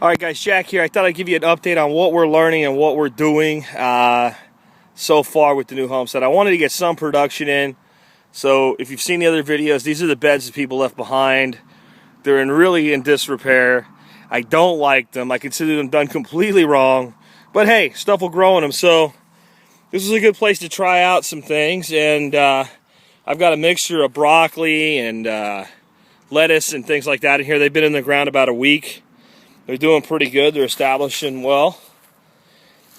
Alright guys, Jack here. I thought I'd give you an update on what we're learning and what we're doing so far with the new homestead. I wanted to get some production in. So if you've seen the other videos, these are the beds that people left behind. They're really in disrepair. I don't like them. I consider them done completely wrong. But hey, stuff will grow in them. So this is a good place to try out some things. And I've got a mixture of broccoli and lettuce and things like that in here. They've been in the ground about a week. They're doing pretty good. They're establishing well.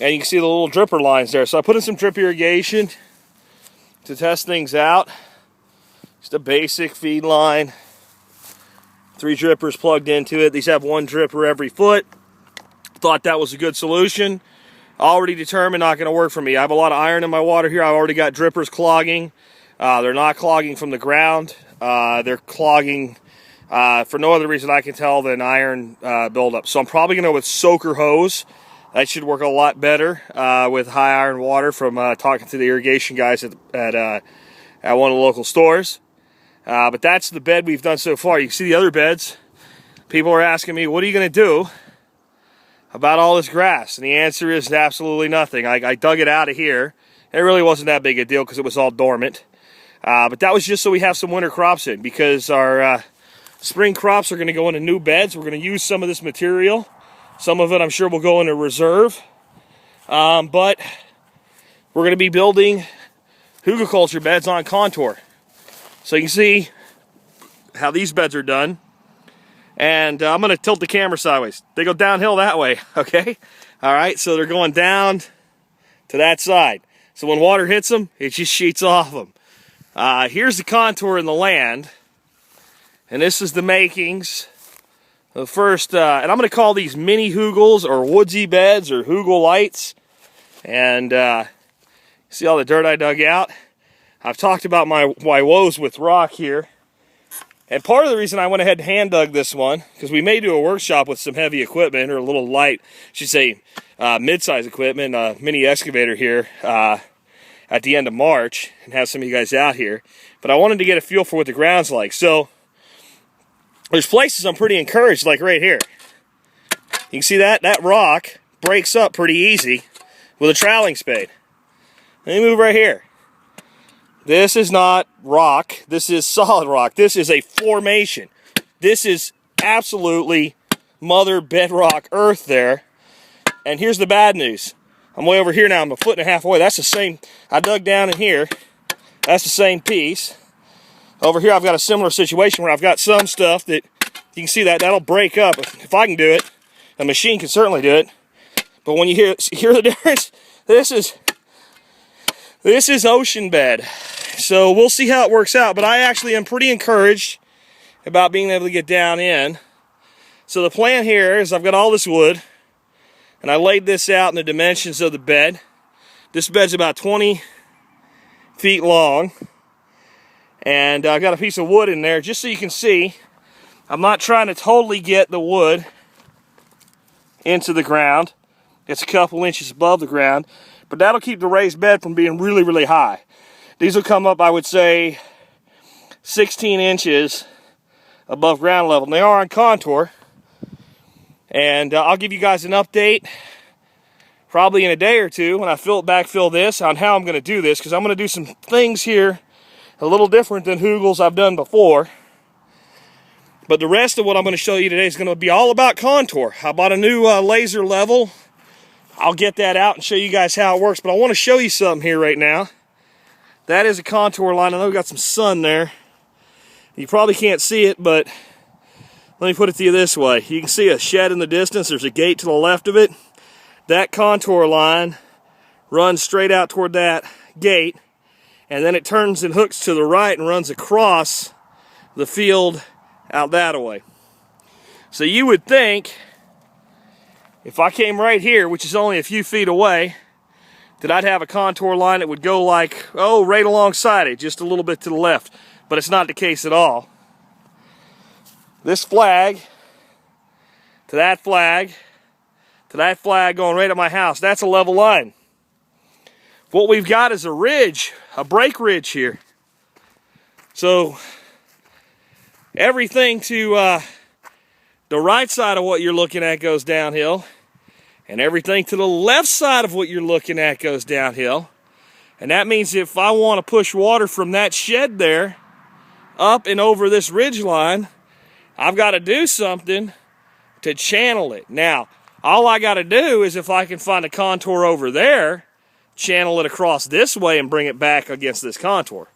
And you can see the little dripper lines there. So I put in some drip irrigation to test things out. Just a basic feed line. 3 drippers plugged into it. These have 1 dripper every foot. Thought that was a good solution. Already determined not going to work for me. I have a lot of iron in my water here. I've already got drippers clogging. They're not clogging from the ground. They're clogging for no other reason I can tell than iron buildup. So I'm probably going to go with soaker hose. That should work a lot better with high iron water from talking to the irrigation guys at one of the local stores. But that's the bed we've done so far. You can see the other beds. People are asking me, what are you going to do about all this grass? And the answer is absolutely nothing. I dug it out of here. It really wasn't that big a deal because it was all dormant. But that was just so we have some winter crops in, because our spring crops are going to go into new beds. We're going to use some of this material. Some of it I'm sure will go into reserve. But we're going to be building hugelkultur beds on contour. So you can see how these beds are done. And I'm going to tilt the camera sideways. They go downhill that way, okay? All right, so they're going down to that side. So when water hits them, it just sheets off them. Here's the contour in the land. And this is the makings of the first, and I'm going to call these mini hugels or woodsy beds or hugel lights. And see all the dirt I dug out? I've talked about my woes with rock here. And part of the reason I went ahead and hand dug this one, because we may do a workshop with some heavy equipment, or a little light, I should say mid-size equipment, a mini excavator here at the end of March, and have some of you guys out here. But I wanted to get a feel for what the ground's like. So there's places I'm pretty encouraged, like right here. You can see that rock breaks up pretty easy with a troweling spade. Let me move right here. This is not rock. This is solid rock. This is a formation. This is absolutely mother bedrock earth there. And here's the bad news. I'm way over here now. I'm 1.5 feet away. That's the same. I dug down in here. That's the same piece. Over here I've got a similar situation where I've got some stuff that you can see that'll break up. If I can do it, a machine can certainly do it. But when you hear the difference, this is ocean bed. So we'll see how it works out. But I actually am pretty encouraged about being able to get down in. So the plan here is I've got all this wood, and I laid this out in the dimensions of the bed. This bed's about 20 feet long. And I've got a piece of wood in there, just so you can see. I'm not trying to totally get the wood into the ground. It's a couple inches above the ground. But that'll keep the raised bed from being really, really high. These will come up, I would say, 16 inches above ground level. And they are on contour. And I'll give you guys an update probably in a day or two when I backfill this on how I'm going to do this. Because I'm going to do some things here a little different than hugels I've done before. But the rest of what I'm going to show you today is going to be all about contour. I bought a new laser level. I'll get that out and show you guys how it works. But I want to show you something here right now. That is a contour line. I know we've got some sun there. You probably can't see it, but let me put it to you this way. You can see a shed in the distance. There's a gate to the left of it. That contour line runs straight out toward that gate. And then it turns and hooks to the right and runs across the field out that way. So you would think, if I came right here, which is only a few feet away, that I'd have a contour line that would go like, right alongside it, just a little bit to the left. But it's not the case at all. This flag, to that flag, to that flag going right at my house, that's a level line. What we've got is a ridge, a break ridge here. So everything to the right side of what you're looking at goes downhill, and everything to the left side of what you're looking at goes downhill. And that means if I want to push water from that shed there up and over this ridge line, I've got to do something to channel it. Now, all I got to do is, if I can find a contour over there, channel it across this way and bring it back against this contour.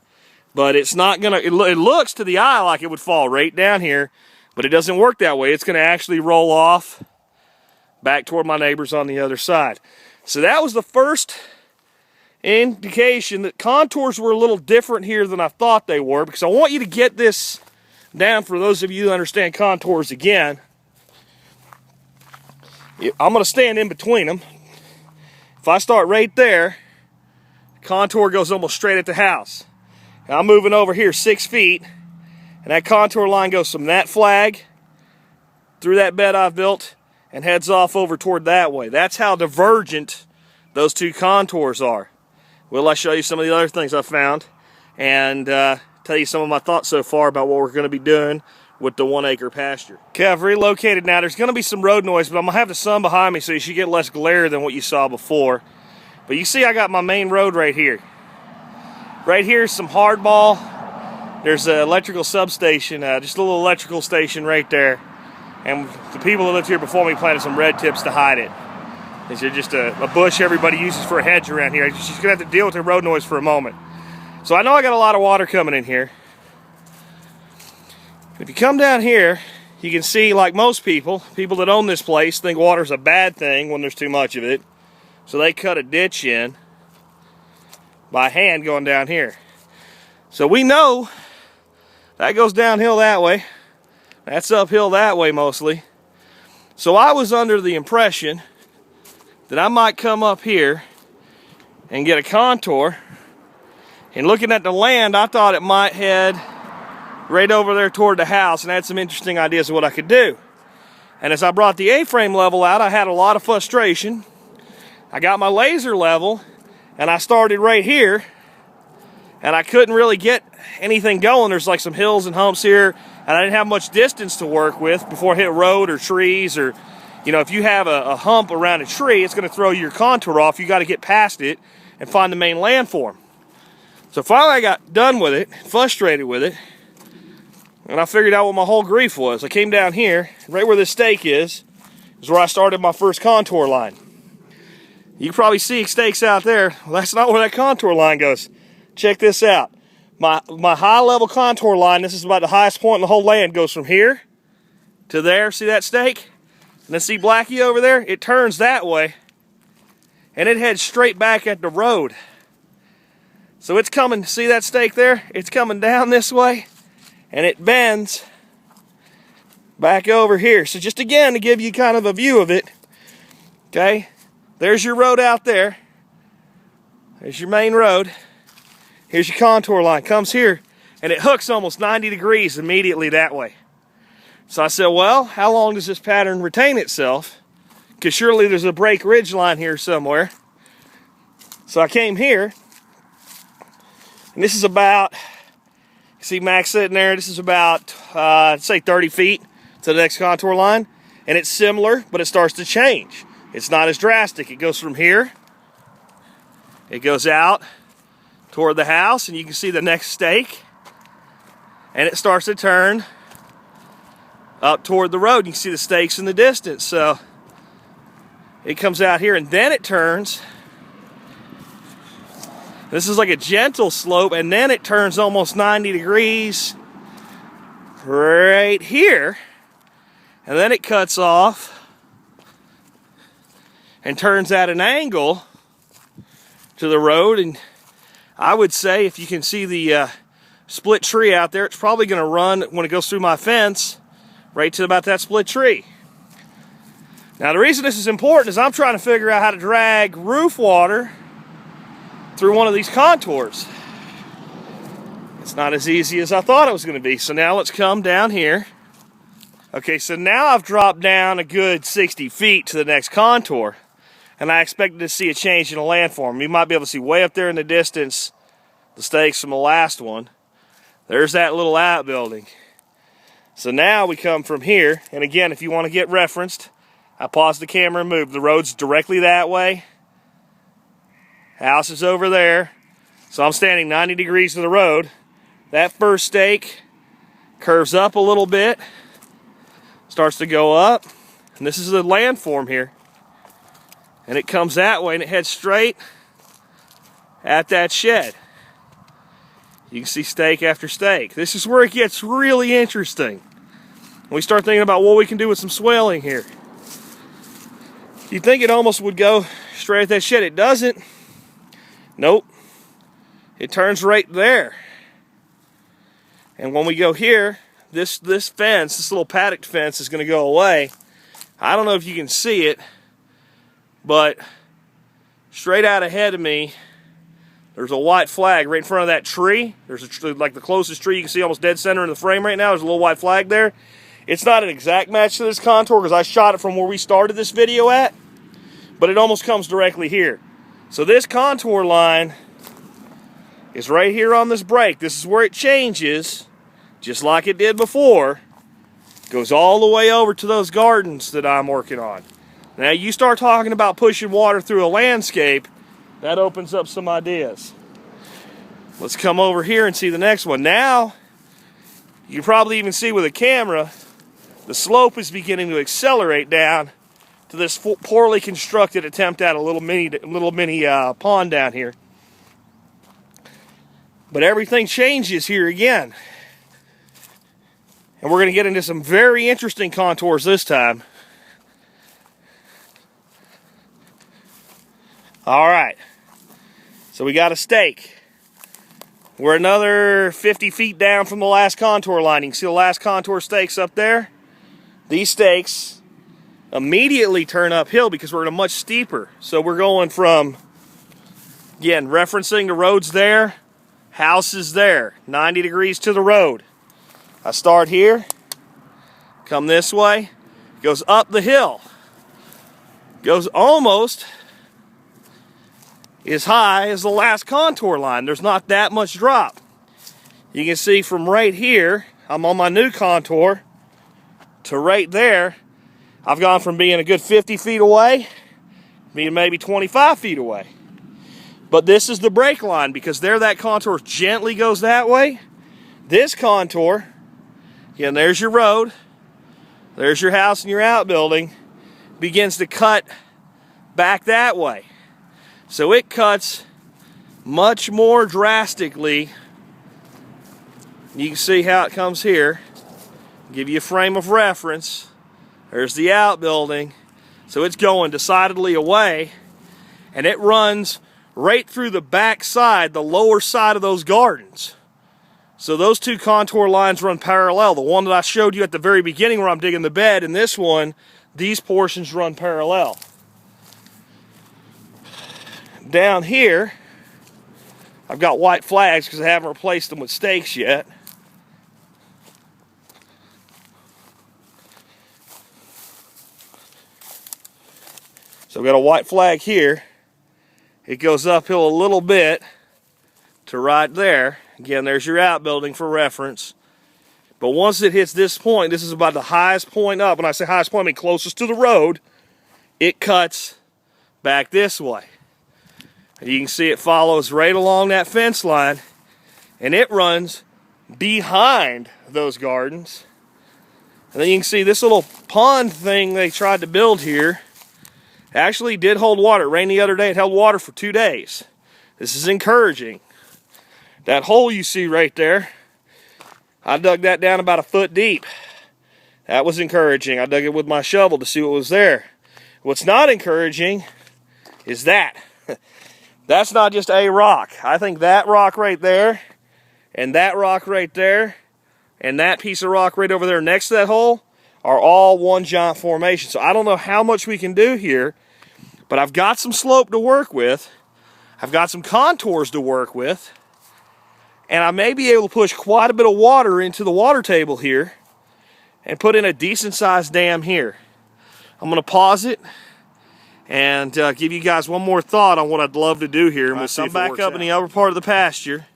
But it's not gonna, it looks to the eye like it would fall right down here, but it doesn't work that way. It's gonna actually roll off back toward my neighbors on the other side. So that was the first indication that contours were a little different here than I thought they were, because I want you to get this down for those of you who understand contours again. I'm going to stand in between them. If I start right there, the contour goes almost straight at the house. And I'm moving over here 6 feet, and that contour line goes from that flag through that bed I've built and heads off over toward that way. That's how divergent those two contours are. Will I show you some of the other things I found and tell you some of my thoughts so far about what we're going to be doing with the 1 acre pasture. Okay, I've relocated now. There's going to be some road noise, but I'm going to have the sun behind me so you should get less glare than what you saw before. But you see I got my main road right here. Right here is some hardball. There's an electrical substation, just a little electrical station right there. And the people that lived here before me planted some red tips to hide it. These are just a bush everybody uses for a hedge around here. You're just going to have to deal with the road noise for a moment. So I know I got a lot of water coming in here. If you come down here, you can see, like most people that own this place think water's a bad thing when there's too much of it. So they cut a ditch in by hand going down here. So we know that goes downhill that way. That's uphill that way mostly. So I was under the impression that I might come up here and get a contour. And looking at the land, I thought it might head right over there toward the house, and I had some interesting ideas of what I could do. And as I brought the A-frame level out, I had a lot of frustration. I got my laser level, and I started right here, and I couldn't really get anything going. There's like some hills and humps here, and I didn't have much distance to work with before I hit road or trees, or, you know, if you have a hump around a tree, it's going to throw your contour off. You got to get past it and find the main landform. So finally I got done with it, frustrated with it, and I figured out what my whole grief was. I came down here, right where this stake is where I started my first contour line. You can probably see stakes out there. Well, that's not where that contour line goes. Check this out. My high level contour line, this is about the highest point in the whole land, goes from here to there. See that stake? And then see Blackie over there? It turns that way, and it heads straight back at the road. So it's coming, see that stake there? It's coming down this way, and it bends back over here. So just again, to give you kind of a view of it, okay? There's your road out there. There's your main road. Here's your contour line. Comes here, and it hooks almost 90 degrees immediately that way. So I said, well, how long does this pattern retain itself? Because surely there's a break ridge line here somewhere. So I came here, and this is about, you see Max sitting there, this is about, I'd say 30 feet to the next contour line. And it's similar, but it starts to change. It's not as drastic. It goes from here, it goes out toward the house, and you can see the next stake. And it starts to turn up toward the road. You can see the stakes in the distance. So it comes out here, and then it turns. This is like a gentle slope, and then it turns almost 90 degrees right here, and then it cuts off and turns at an angle to the road. And I would say, if you can see the split tree out there, it's probably going to run, when it goes through my fence, right to about that split tree. Now the reason this is important is I'm trying to figure out how to drag roof water through one of these contours. It's not as easy as I thought it was going to be. So now let's come down here. Okay, so now I've dropped down a good 60 feet to the next contour, and I expected to see a change in the landform. You might be able to see way up there in the distance the stakes from the last one. There's that little outbuilding. So now we come from here, and again, if you want to get referenced, I pause the camera and move. The road's directly that way. House is over there. So I'm standing 90 degrees to the road. That first stake curves up a little bit, starts to go up, and this is the landform here. And it comes that way and it heads straight at that shed. You can see stake after stake. This is where it gets really interesting. We start thinking about what we can do with some swaling here. You'd think it almost would go straight at that shed. It doesn't. Nope. It turns right there. And when we go here, this fence, this little paddock fence is going to go away. I don't know if you can see it, but straight out ahead of me, there's a white flag right in front of that tree. There's like the closest tree you can see, almost dead center in the frame right now. There's a little white flag there. It's not an exact match to this contour because I shot it from where we started this video at, but it almost comes directly here. So this contour line is right here on this break. This is where it changes, just like it did before. Goes all the way over to those gardens that I'm working on. Now you start talking about pushing water through a landscape, that opens up some ideas. Let's come over here and see the next one. Now, you can probably even see with a camera, the slope is beginning to accelerate down to this poorly constructed attempt at a little mini pond down here. But everything changes here again. And we're going to get into some very interesting contours this time. All right. So we got a stake. We're another 50 feet down from the last contour line. You can see the last contour stakes up there. These stakes immediately turn uphill because we're at a much steeper. So we're going from, again, referencing the roads there, house is there, 90 degrees to the road. I start here, come this way, goes up the hill, goes almost as high as the last contour line. There's not that much drop. You can see from right here, I'm on my new contour, to right there, I've gone from being a good 50 feet away, being maybe 25 feet away. But this is the break line because there that contour gently goes that way. This contour, again, there's your road, there's your house and your outbuilding, begins to cut back that way. So it cuts much more drastically. You can see how it comes here. Give you a frame of reference. There's the outbuilding. So it's going decidedly away, and it runs right through the back side, the lower side of those gardens. So those two contour lines run parallel. The one that I showed you at the very beginning where I'm digging the bed, and this one, these portions run parallel. Down here, I've got white flags because I haven't replaced them with stakes yet. So I've got a white flag here. It goes uphill a little bit to right there. Again, there's your outbuilding for reference. But once it hits this point, this is about the highest point up. When I say highest point, I mean closest to the road. It cuts back this way. You can see it follows right along that fence line, and it runs behind those gardens. And then you can see this little pond thing they tried to build here actually did hold water. It rained the other day. It held water for 2 days. This is encouraging. That hole you see right there, I dug that down about a foot deep. That was encouraging. I dug it with my shovel to see what was there. What's not encouraging is that. That's not just a rock. I think that rock right there, and that rock right there, and that piece of rock right over there next to that hole are all one giant formation. So I don't know how much we can do here, but I've got some slope to work with. I've got some contours to work with, and I may be able to push quite a bit of water into the water table here and put in a decent sized dam here. I'm going to pause it and give you guys one more thought on what I'd love to do here. And we'll see if it works out. I'm back up in the upper part of the pasture.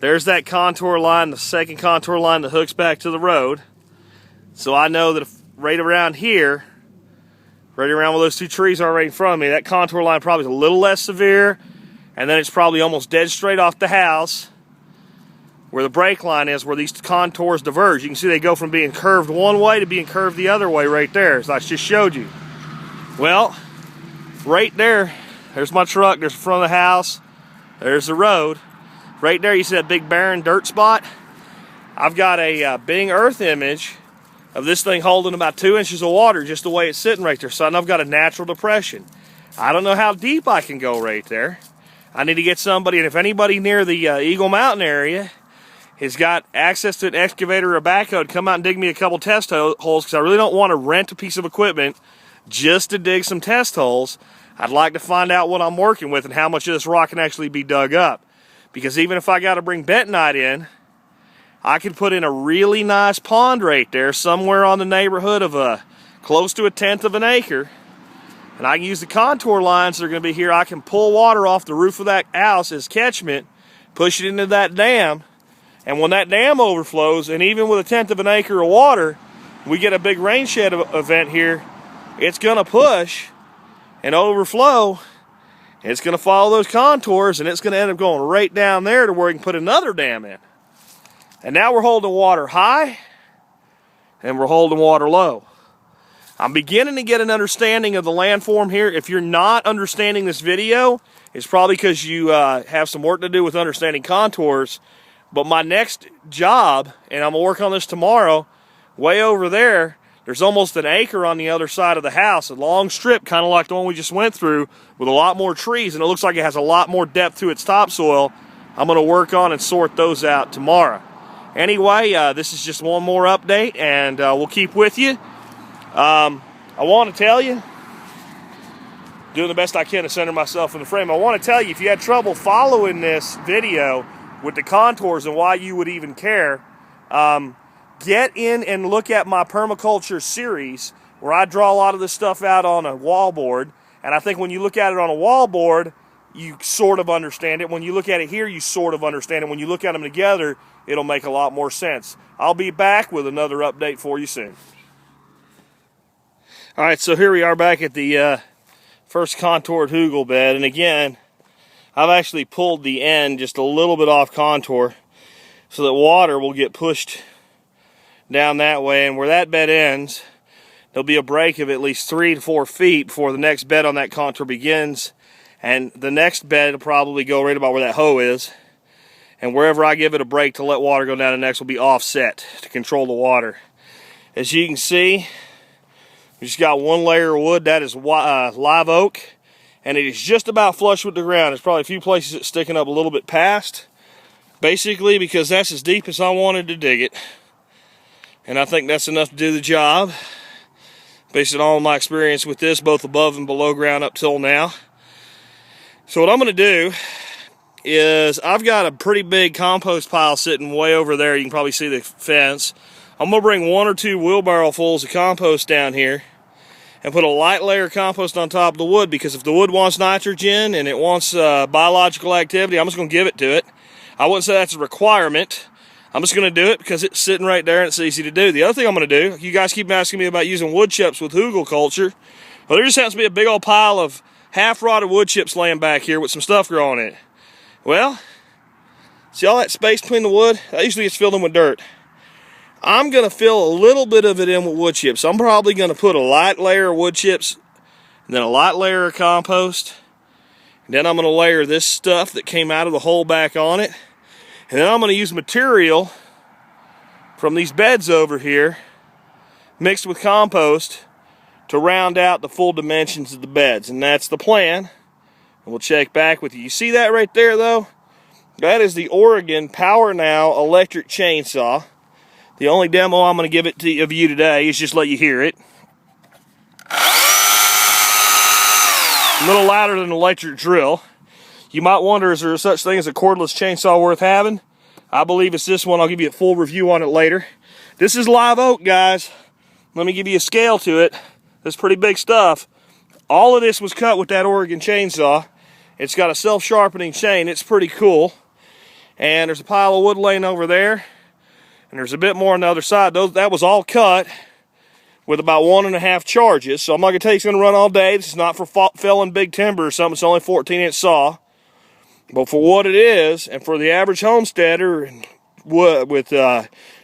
There's that contour line, the second contour line that hooks back to the road. So I know that if right around here, right around where those two trees are right in front of me, that contour line probably is a little less severe, and then it's probably almost dead straight off the house where the brake line is, where these contours diverge. You can see they go from being curved one way to being curved the other way right there, as I just showed you. Well, right there, there's my truck, there's the front of the house, there's the road. Right there, you see that big barren dirt spot? I've got a Bing Earth image of this thing holding about 2 inches of water just the way it's sitting right there. So I know I've got a natural depression. I don't know how deep I can go right there. I need to get somebody, and if anybody near the Eagle Mountain area has got access to an excavator or a backhoe, to come out and dig me a couple test holes, because I really don't want to rent a piece of equipment just to dig some test holes. I'd like to find out what I'm working with and how much of this rock can actually be dug up. Because even if I got to bring bentonite in, I could put in a really nice pond right there, somewhere on the neighborhood of close to 1/10 of an acre. And I can use the contour lines that are going to be here. I can pull water off the roof of that house as catchment, push it into that dam, and when that dam overflows, and even with 1/10 of an acre of water, we get a big rain shed event here, it's going to push and overflow. It's going to follow those contours, and it's going to end up going right down there to where we can put another dam in. And now we're holding water high, and we're holding water low. I'm beginning to get an understanding of the landform here. If you're not understanding this video, it's probably because you have some work to do with understanding contours. But my next job, and I'm going to work on this tomorrow, way over there, there's almost an acre on the other side of the house, a long strip, kind of like the one we just went through, with a lot more trees, and it looks like it has a lot more depth to its topsoil. I'm going to work on and sort those out tomorrow. Anyway, this is just one more update, and we'll keep with you. I want to tell you, doing the best I can to center myself in the frame, I want to tell you, if you had trouble following this video with the contours and why you would even care, get in and look at my permaculture series, where I draw a lot of this stuff out on a wallboard. And I think when you look at it on a wallboard, you sort of understand it. When you look at it here, you sort of understand it. When you look at them together, it'll make a lot more sense. I'll be back with another update for you soon. All right, so here we are back at the first contoured hugel bed. And again, I've actually pulled the end just a little bit off contour so that water will get pushed down that way. And where that bed ends, there'll be a break of at least 3 to 4 feet before the next bed on that contour begins. And the next bed will probably go right about where that hoe is. And wherever I give it a break to let water go down, the next will be offset to control the water. As you can see, we just got one layer of wood. That is live oak. And it is just about flush with the ground. There's probably a few places it's sticking up a little bit past. Basically because that's as deep as I wanted to dig it. And I think that's enough to do the job, based on all my experience with this, both above and below ground up till now. So what I'm going to do is, I've got a pretty big compost pile sitting way over there. You can probably see the fence. I'm going to bring 1 or 2 wheelbarrow fulls of compost down here and put a light layer of compost on top of the wood, because if the wood wants nitrogen and it wants biological activity, I'm just going to give it to it. I wouldn't say that's a requirement. I'm just going to do it because it's sitting right there and it's easy to do. The other thing I'm going to do, you guys keep asking me about using wood chips with hugelkultur. Well, there just happens to be a big old pile of half-rotted wood chips laying back here with some stuff growing in it. Well, see all that space between the wood? That usually gets filled in with dirt. I'm going to fill a little bit of it in with wood chips. I'm probably going to put a light layer of wood chips, and then a light layer of compost. And then I'm going to layer this stuff that came out of the hole back on it. And then I'm going to use material from these beds over here, mixed with compost, to round out the full dimensions of the beds. And that's the plan. And we'll check back with you. You see that right there, though? That is the Oregon Power Now electric chainsaw. The only demo I'm going to give it to of you today is just let you hear it. A little louder than an electric drill. You might wonder, is there such thing as a cordless chainsaw worth having? I believe it's this one. I'll give you a full review on it later. This is live oak, guys. Let me give you a scale to it. That's pretty big stuff. All of this was cut with that Oregon chainsaw. It's got a self-sharpening chain. It's pretty cool. And there's a pile of wood laying over there. And there's a bit more on the other side. That was all cut with about 1.5 charges. So I'm not going to tell you it's going to run all day. This is not for felling big timber or something. It's only a 14-inch saw. But for what it is, and for the average homesteader with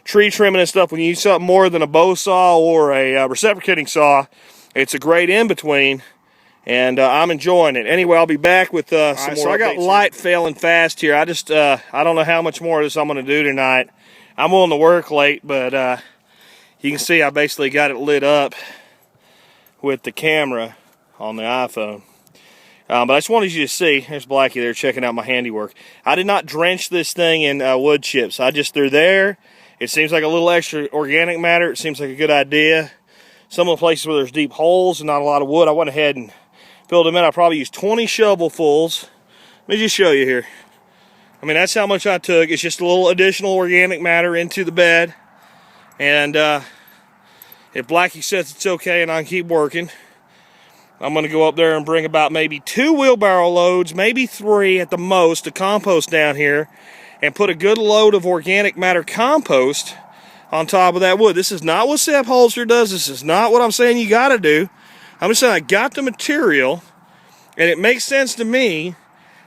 tree trimming and stuff, when you use something more than a bow saw or a reciprocating saw, it's a great in-between. And I'm enjoying it. Anyway, I'll be back with some more. So I got light failing fast here. I don't know how much more of this I'm going to do tonight. I'm willing to work late, but you can see I basically got it lit up with the camera on the iPhone. But I just wanted you to see, there's Blackie there checking out my handiwork. I did not drench this thing in wood chips. I just threw there. It seems like a little extra organic matter. It seems like a good idea. Some of the places where there's deep holes and not a lot of wood, I went ahead and filled them in. I probably used 20 shovelfuls. Let me just show you here. I mean, that's how much I took. It's just a little additional organic matter into the bed. And if Blackie says it's okay and I can keep working, I'm going to go up there and bring about maybe 2 wheelbarrow loads, maybe 3 at the most, of compost down here, and put a good load of organic matter compost on top of that wood. This is not what Sepp Holster does. This is not what I'm saying you got to do. I'm just saying I got the material, and it makes sense to me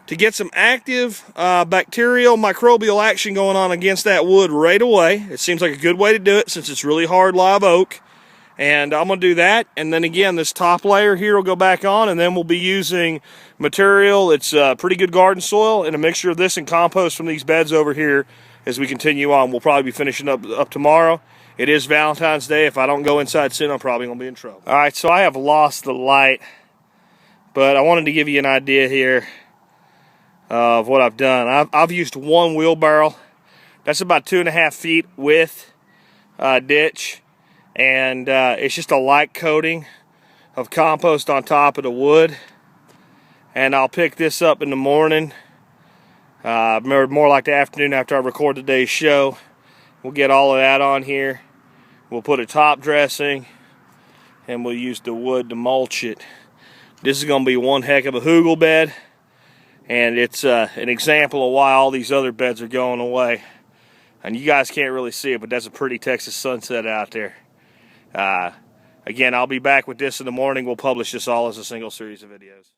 to get some active bacterial microbial action going on against that wood right away. It seems like a good way to do it since it's really hard live oak. And I'm going to do that. And then again, this top layer here will go back on, and then we'll be using material. It's pretty good garden soil and a mixture of this and compost from these beds over here as we continue on. We'll probably be finishing up tomorrow. It is Valentine's Day. If I don't go inside soon, I'm probably going to be in trouble. All right, so I have lost the light, but I wanted to give you an idea here of what I've done. I've used 1 wheelbarrow. That's about 2.5 feet width ditch, and it's just a light coating of compost on top of the wood. And I'll pick this up in the morning, more like the afternoon after I record today's show. We'll get all of that on here. We'll put a top dressing, and we'll use the wood to mulch it. This is going to be one heck of a hugel bed. And it's an example of why all these other beds are going away. And you guys can't really see it, but that's a pretty Texas sunset out there. Again, I'll be back with this in the morning. We'll publish this all as a single series of videos.